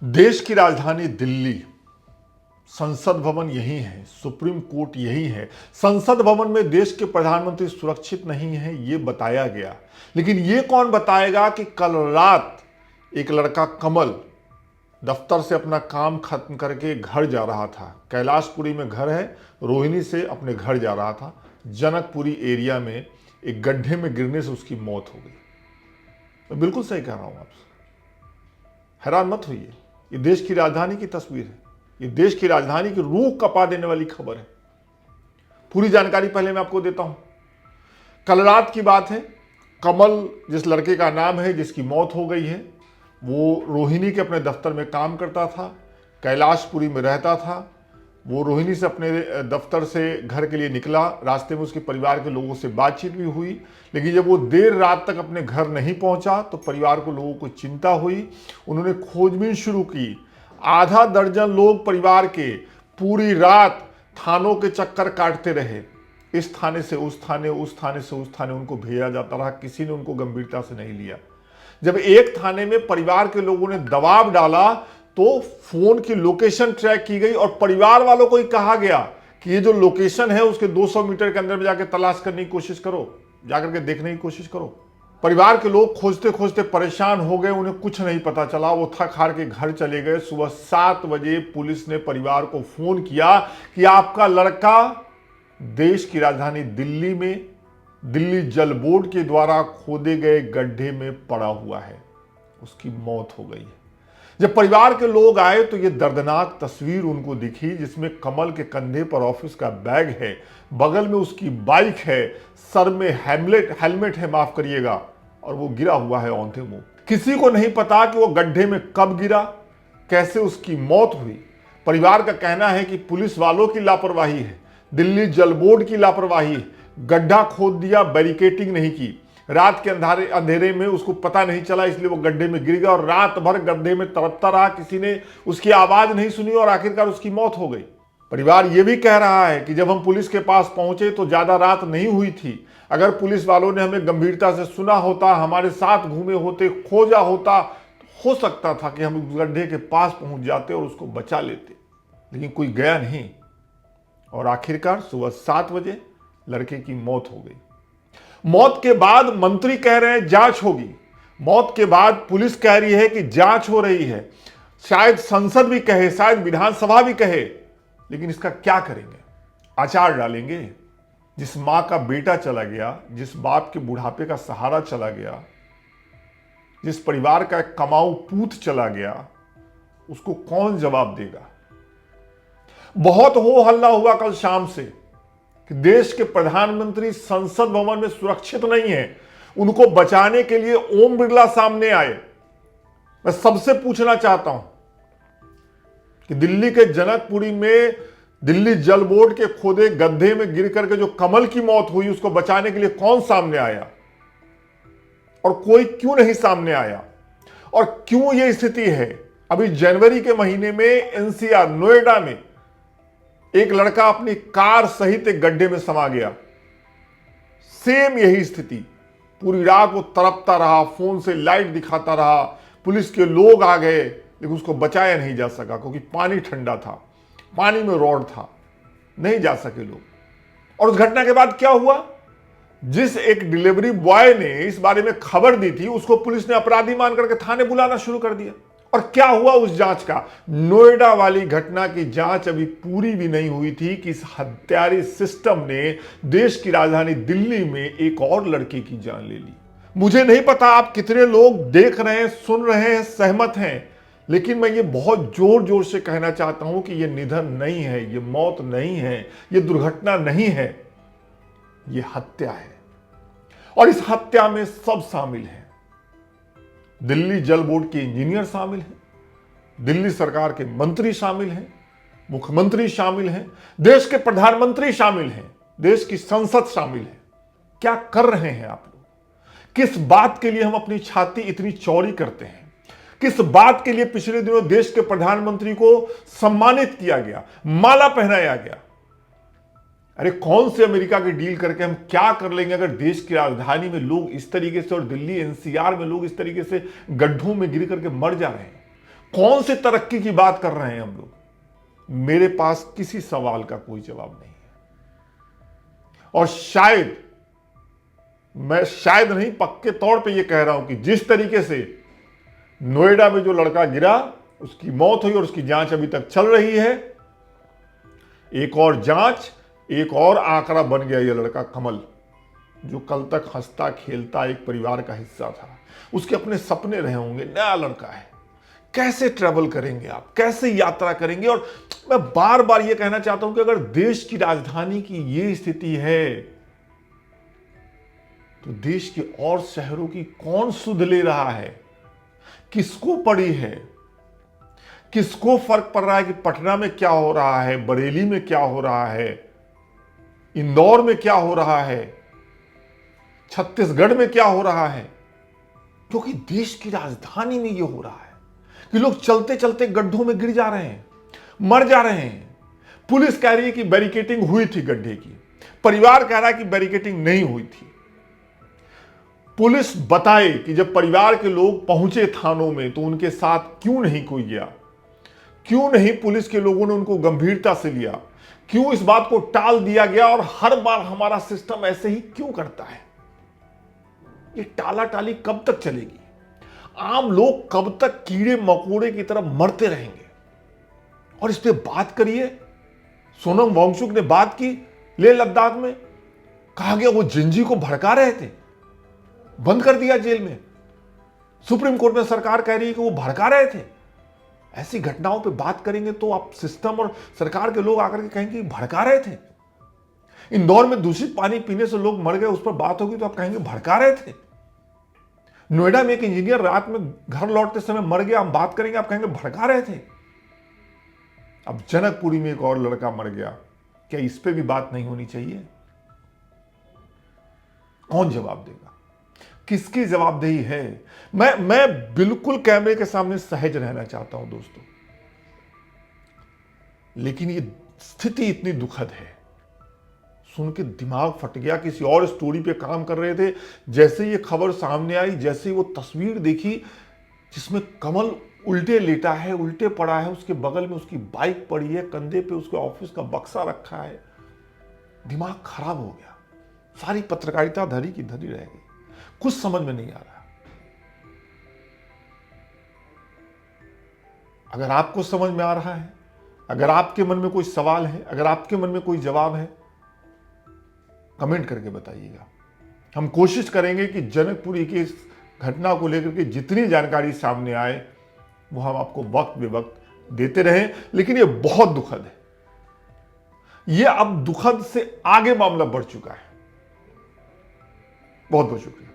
देश की राजधानी दिल्ली, संसद भवन यही है, सुप्रीम कोर्ट यही है। संसद भवन में देश के प्रधानमंत्री सुरक्षित नहीं है, ये बताया गया। लेकिन ये कौन बताएगा कि कल रात एक लड़का कमल दफ्तर से अपना काम खत्म करके घर जा रहा था। कैलाशपुरी में घर है, रोहिणी से अपने घर जा रहा था। जनकपुरी एरिया में एक गड्ढे में गिरने से उसकी मौत हो गई। मैं बिल्कुल सही कह रहा हूं आपसे, हैरान मत होइए। ये देश की राजधानी की तस्वीर है, ये देश की राजधानी की रूह कपा देने वाली खबर है। पूरी जानकारी पहले मैं आपको देता हूं। कल रात की बात है। कमल जिस लड़के का नाम है, जिसकी मौत हो गई है, वो रोहिणी के अपने दफ्तर में काम करता था, कैलाशपुरी में रहता था। वो रोहिणी से अपने दफ्तर से घर के लिए निकला। रास्ते में उसके परिवार के लोगों से बातचीत भी हुई, लेकिन जब वो देर रात तक अपने घर नहीं पहुंचा तो परिवार को लोगों को चिंता हुई। उन्होंने खोजबीन शुरू की। आधा दर्जन लोग परिवार के पूरी रात थानों के चक्कर काटते रहे। इस थाने से उस थाने, उस थाने से उस थाने उनको भेजा जाता रहा। किसी ने उनको गंभीरता से नहीं लिया। जब एक थाने में परिवार के लोगों ने दबाव डाला तो फोन की लोकेशन ट्रैक की गई और परिवार वालों को ही कहा गया कि ये जो लोकेशन है उसके 200 मीटर के अंदर में जाकर तलाश करने की कोशिश करो, जाकर के देखने की कोशिश करो। परिवार के लोग खोजते खोजते परेशान हो गए, उन्हें कुछ नहीं पता चला। वो थक हार के घर चले गए। सुबह 7 बजे पुलिस ने परिवार को फोन किया कि आपका लड़का देश की राजधानी दिल्ली में दिल्ली जल बोर्ड के द्वारा खोदे गए गड्ढे में पड़ा हुआ है, उसकी मौत हो गई है। जब परिवार के लोग आए तो यह दर्दनाक तस्वीर उनको दिखी, जिसमें कमल के कंधे पर ऑफिस का बैग है, बगल में उसकी बाइक है, सर में हेलमेट है, माफ करिएगा, और वो गिरा हुआ है औंधे मुंह। किसी को नहीं पता कि वो गड्ढे में कब गिरा, कैसे उसकी मौत हुई। परिवार का कहना है कि पुलिस वालों की लापरवाही है, दिल्ली जल बोर्ड की लापरवाही है। गड्ढा खोद दिया, बैरिकेटिंग नहीं की, रात के अंधेरे में उसको पता नहीं चला, इसलिए वो गड्ढे में गिर गया और रात भर गड्ढे में तड़पता रहा। किसी ने उसकी आवाज नहीं सुनी और आखिरकार उसकी मौत हो गई। परिवार ये भी कह रहा है कि जब हम पुलिस के पास पहुंचे तो ज्यादा रात नहीं हुई थी। अगर पुलिस वालों ने हमें गंभीरता से सुना होता, हमारे साथ घूमे होते, खोजा होता, तो हो सकता था कि हम उस गड्ढे के पास पहुंच जाते और उसको बचा लेते, लेकिन कोई गया नहीं। और आखिरकार सुबह 7 बजे लड़के की मौत हो गई। मौत के बाद मंत्री कह रहे हैं जांच होगी, मौत के बाद पुलिस कह रही है कि जांच हो रही है, शायद संसद भी कहे, शायद विधानसभा भी कहे, लेकिन इसका क्या करेंगे? आचार डालेंगे? जिस मां का बेटा चला गया, जिस बाप के बुढ़ापे का सहारा चला गया, जिस परिवार का एक कमाऊ पूत चला गया, उसको कौन जवाब देगा? बहुत हो हल्ला हुआ कल शाम से कि देश के प्रधानमंत्री संसद भवन में सुरक्षित नहीं है, उनको बचाने के लिए ओम बिरला सामने आए। मैं सबसे पूछना चाहता हूं कि दिल्ली के जनकपुरी में दिल्ली जल बोर्ड के खोदे गड्ढे में गिर करके जो कमल की मौत हुई, उसको बचाने के लिए कौन सामने आया और कोई क्यों नहीं सामने आया? और क्यों यह स्थिति है? अभी जनवरी के महीने में एनसीआर नोएडा में एक लड़का अपनी कार सहित एक गड्ढे में समा गया। सेम यही स्थिति, पूरी रात वो तड़पता रहा, फोन से लाइट दिखाता रहा, पुलिस के लोग आ गए, लेकिन उसको बचाया नहीं जा सका क्योंकि पानी ठंडा था, पानी में रॉड था, नहीं जा सके लोग। और उस घटना के बाद क्या हुआ? जिस एक डिलीवरी बॉय ने इस बारे में खबर दी थी, उसको पुलिस ने अपराधी मान करके थाने बुलाना शुरू कर दिया। और क्या हुआ उस जांच का? नोएडा वाली घटना की जांच अभी पूरी भी नहीं हुई थी कि इस हत्यारे सिस्टम ने देश की राजधानी दिल्ली में एक और लड़के की जान ले ली। मुझे नहीं पता आप कितने लोग देख रहे हैं, सुन रहे हैं, सहमत हैं, लेकिन मैं ये बहुत जोर जोर से कहना चाहता हूं कि ये निधन नहीं है, ये मौत नहीं है, ये दुर्घटना नहीं है, ये हत्या है। और इस हत्या में सब शामिल हैं। दिल्ली जल बोर्ड के इंजीनियर शामिल हैं, दिल्ली सरकार के मंत्री शामिल हैं, मुख्यमंत्री शामिल हैं, देश के प्रधानमंत्री शामिल हैं, देश की संसद शामिल है। क्या कर रहे हैं आप लोग? किस बात के लिए हम अपनी छाती इतनी चौड़ी करते हैं? किस बात के लिए पिछले दिनों देश के प्रधानमंत्री को सम्मानित किया गया, माला पहनाया गया? अरे कौन से अमेरिका की डील करके हम क्या कर लेंगे अगर देश की राजधानी में लोग इस तरीके से और दिल्ली एनसीआर में लोग इस तरीके से गड्ढों में गिर करके मर जा रहे हैं? कौन सी तरक्की की बात कर रहे हैं हम लोग? मेरे पास किसी सवाल का कोई जवाब नहीं है। और शायद नहीं, पक्के तौर पे ये कह रहा हूं कि जिस तरीके से नोएडा में जो लड़का गिरा, उसकी मौत हुई और उसकी जांच अभी तक चल रही है, एक और जांच, एक और आंकड़ा बन गया ये लड़का कमल, जो कल तक हंसता खेलता एक परिवार का हिस्सा था। उसके अपने सपने रहे होंगे, नया लड़का है, कैसे ट्रैवल करेंगे आप, कैसे यात्रा करेंगे? और मैं बार बार ये कहना चाहता हूं कि अगर देश की राजधानी की ये स्थिति है तो देश के और शहरों की कौन सुध ले रहा है? किसको पड़ी है? किसको फर्क पड़ रहा है कि पटना में क्या हो रहा है, बरेली में क्या हो रहा है, इंदौर में क्या हो रहा है, छत्तीसगढ़ में क्या हो रहा है? क्योंकि देश की राजधानी में यह हो रहा है कि लोग चलते चलते गड्ढों में गिर जा रहे हैं, मर जा रहे हैं। पुलिस कह रही है कि बैरिकेटिंग हुई थी गड्ढे की, परिवार कह रहा है कि बैरिकेटिंग नहीं हुई थी। पुलिस बताए कि जब परिवार के लोग पहुंचे थानों में तो उनके साथ क्यों नहीं कोई गया? क्यों नहीं पुलिस के लोगों ने उनको गंभीरता से लिया? क्यों इस बात को टाल दिया गया? और हर बार हमारा सिस्टम ऐसे ही क्यों करता है? ये टाला टाली कब तक चलेगी? आम लोग कब तक कीड़े मकोड़े की तरह मरते रहेंगे? और इस पे बात करिए। सोनम वांगचुक ने बात की लेह लद्दाख में, कहा गया वो जिंजी को भड़का रहे थे, बंद कर दिया जेल में। सुप्रीम कोर्ट में सरकार कह रही है कि वो भड़का रहे थे। ऐसी घटनाओं पे बात करेंगे तो आप सिस्टम और सरकार के लोग आकर के कहेंगे कि भड़का रहे थे। इंदौर में दूषित पानी पीने से लोग मर गए, उस पर बात होगी तो आप कहेंगे भड़का रहे थे। नोएडा में एक इंजीनियर रात में घर लौटते समय मर गया, हम बात करेंगे, आप कहेंगे भड़का रहे थे। अब जनकपुरी में एक और लड़का मर गया, क्या इस पे भी बात नहीं होनी चाहिए? कौन जवाब देगा? किसकी जवाबदेही है? मैं बिल्कुल कैमरे के सामने सहज रहना चाहता हूं दोस्तों, लेकिन ये स्थिति इतनी दुखद है, सुन के दिमाग फट गया। किसी और स्टोरी पे काम कर रहे थे, जैसे ये खबर सामने आई, जैसे वो तस्वीर देखी जिसमें कमल उल्टे लेटा है, उल्टे पड़ा है, उसके बगल में उसकी बाइक पड़ी है, कंधे पे उसके ऑफिस का बक्सा रखा है, दिमाग खराब हो गया। सारी पत्रकारिता धरी की धरी रह गई, कुछ समझ में नहीं आ रहा। अगर आपको समझ में आ रहा है, अगर आपके मन में कोई सवाल है, अगर आपके मन में कोई जवाब है, कमेंट करके बताइएगा। हम कोशिश करेंगे कि जनकपुरी की इस घटना को लेकर के जितनी जानकारी सामने आए वो हम आपको वक्त बे वक्त देते रहें। लेकिन ये बहुत दुखद है, ये अब दुखद से आगे मामला बढ़ चुका है। बहुत बहुत शुक्रिया।